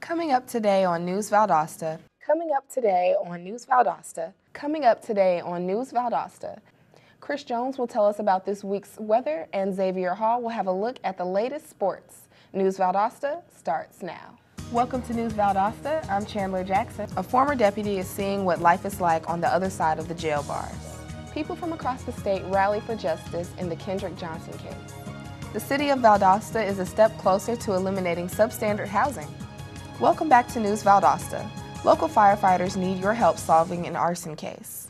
Coming up today on News Valdosta. Coming up today on News Valdosta. Coming up today on News Valdosta. Chris Jones will tell us about this week's weather, and Xavier Hall will have a look at the latest sports. News Valdosta starts now. Welcome to News Valdosta. I'm Chandler Jackson. A former deputy is seeing what life is like on the other side of the jail bars. People from across the state rally for justice in the Kendrick Johnson case. The city of Valdosta is a step closer to eliminating substandard housing. Welcome back to News Valdosta. Local firefighters need your help solving an arson case.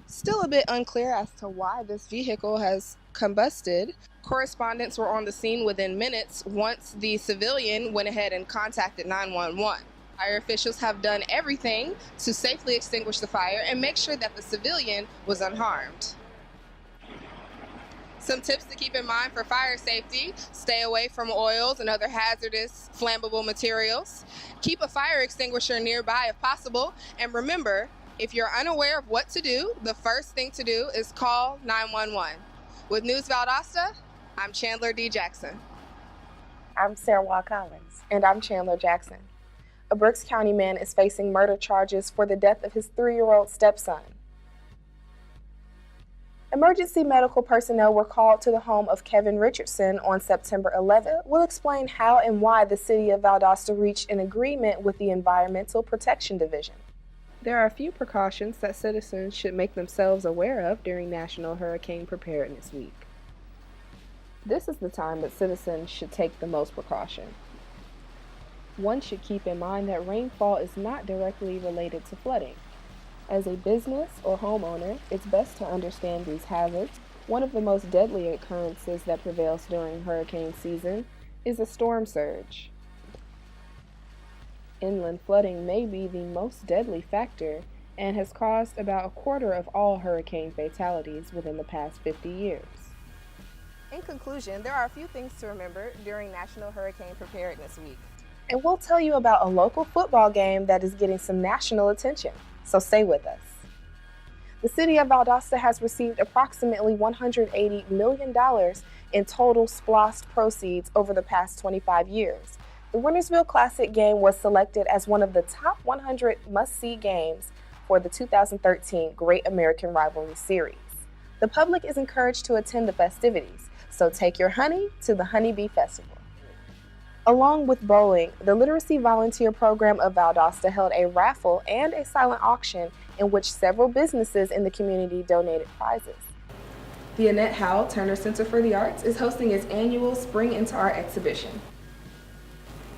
Still a bit unclear as to why this vehicle has combusted. Correspondents were on the scene within minutes once the civilian went ahead and contacted 911. Fire officials have done everything to safely extinguish the fire and make sure that the civilian was unharmed. Some tips to keep in mind for fire safety: stay away from oils and other hazardous flammable materials. Keep a fire extinguisher nearby if possible. And remember, if you're unaware of what to do, the first thing to do is call 911. With News Valdosta, I'm Chandler D Jackson. I'm Sarah Collins. And I'm Chandler Jackson. A Berks County man is facing murder charges for the death of his 3-year-old stepson. Emergency medical personnel were called to the home of Kevin Richardson on September 11th. We'll explain how and why the city of Valdosta reached an agreement with the Environmental Protection Division. There are a few precautions that citizens should make themselves aware of during National Hurricane Preparedness Week. This is the time that citizens should take the most precaution. One should keep in mind that rainfall is not directly related to flooding. As a business or homeowner, it's best to understand these hazards. One of the most deadly occurrences that prevails during hurricane season is a storm surge. Inland flooding may be the most deadly factor and has caused about a quarter of all hurricane fatalities within the past 50 years. In conclusion, there are a few things to remember during National Hurricane Preparedness Week. And we'll tell you about a local football game that is getting some national attention. So stay with us. The city of Valdosta has received approximately $180 million in total SPLOST proceeds over the past 25 years. The Wintersville Classic game was selected as one of the top 100 must-see games for the 2013 Great American Rivalry Series. The public is encouraged to attend the festivities, so take your honey to the Honeybee Festival. Along with bowling, the Literacy Volunteer Program of Valdosta held a raffle and a silent auction in which several businesses in the community donated prizes. The Annette Howell Turner Center for the Arts is hosting its annual Spring into Art exhibition.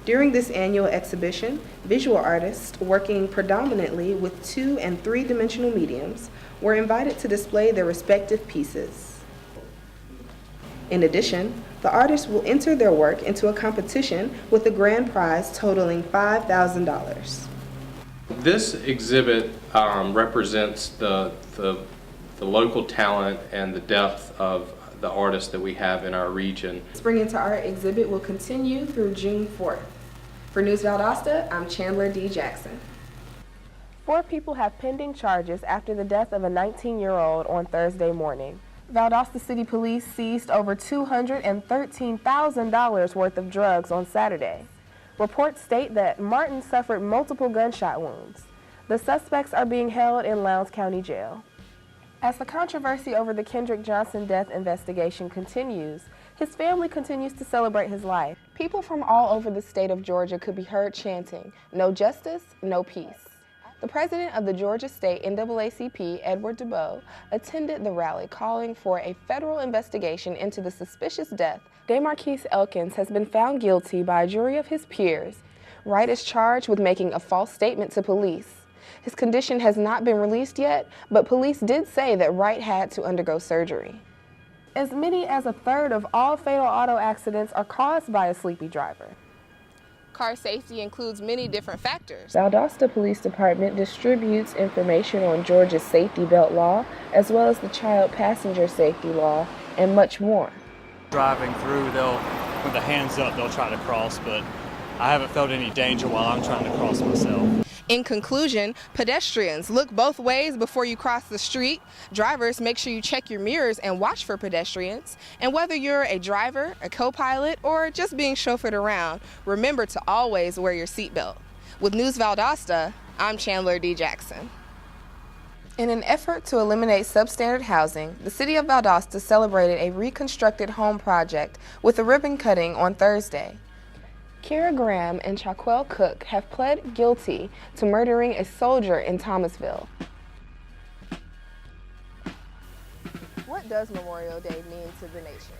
During this annual exhibition, visual artists working predominantly with 2- and 3-dimensional mediums were invited to display their respective pieces. In addition, the artists will enter their work into a competition with a grand prize totaling $5,000. This exhibit represents the local talent and the depth of the artists that we have in our region. Spring into Art exhibit will continue through June 4th. For News Valdosta, I'm Chandler D Jackson. 4 people have pending charges after the death of a 19-year-old on Thursday morning. Valdosta City Police seized over $213,000 worth of drugs on Saturday. Reports state that Martin suffered multiple gunshot wounds. The suspects are being held in Lowndes County Jail. As the controversy over the Kendrick Johnson death investigation continues, his family continues to celebrate his life. People from all over the state of Georgia could be heard chanting, "No justice, no peace." The president of the Georgia State NAACP, Edward DuBois, attended the rally calling for a federal investigation into the suspicious death. DeMarquise Elkins has been found guilty by a jury of his peers. Wright is charged with making a false statement to police. His condition has not been released yet, but police did say that Wright had to undergo surgery. As many as a third of all fatal auto accidents are caused by a sleepy driver. Car safety includes many different factors. Valdosta Police Department distributes information on Georgia's safety belt law, as well as the child passenger safety law, and much more. Driving through, with the hands up, they'll try to cross, but I haven't felt any danger while I'm trying to cross myself. In conclusion, pedestrians, look both ways before you cross the street. Drivers, make sure you check your mirrors and watch for pedestrians. And whether you're a driver, a co-pilot, or just being chauffeured around, remember to always wear your seatbelt. With News Valdosta, I'm Chandler D Jackson. In an effort to eliminate substandard housing, the City of Valdosta celebrated a reconstructed home project with a ribbon cutting on Thursday. Kara Graham and Chaquel Cook have pled guilty to murdering a soldier in Thomasville. What does Memorial Day mean to the nation?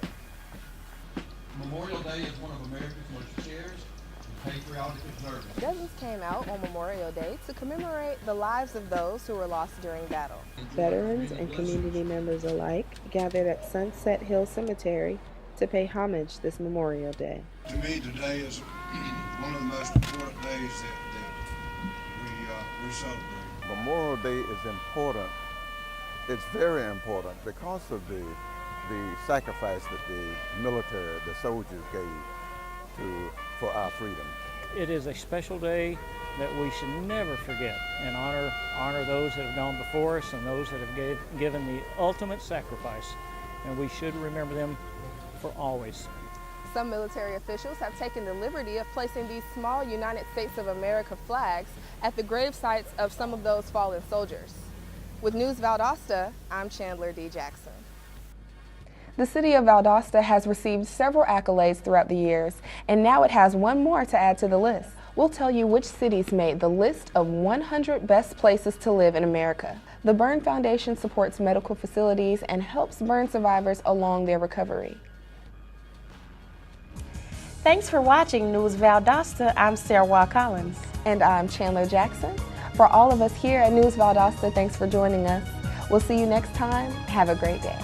Memorial Day is one of America's most cherished and patriotic observances. Dozens came out on Memorial Day to commemorate the lives of those who were lost during battle. Veterans and community members alike gathered at Sunset Hill Cemetery to pay homage this Memorial Day. To me, today is one of the most important days that we celebrate. Memorial Day is important. It's very important because of the sacrifice that the military, the soldiers gave for our freedom. It is a special day that we should never forget and honor those that have gone before us and those that have given the ultimate sacrifice, and we should remember them for always. Some military officials have taken the liberty of placing these small United States of America flags at the grave sites of some of those fallen soldiers. With News Valdosta, I'm Chandler D Jackson. The City of Valdosta has received several accolades throughout the years, and now it has one more to add to the list. We'll tell you which cities made the list of 100 best places to live in America. The Burn Foundation supports medical facilities and helps burn survivors along their recovery. Thanks for watching News Valdosta. I'm Sarah Collins. And I'm Chandler Jackson. For all of us here at News Valdosta, thanks for joining us. We'll see you next time. Have a great day.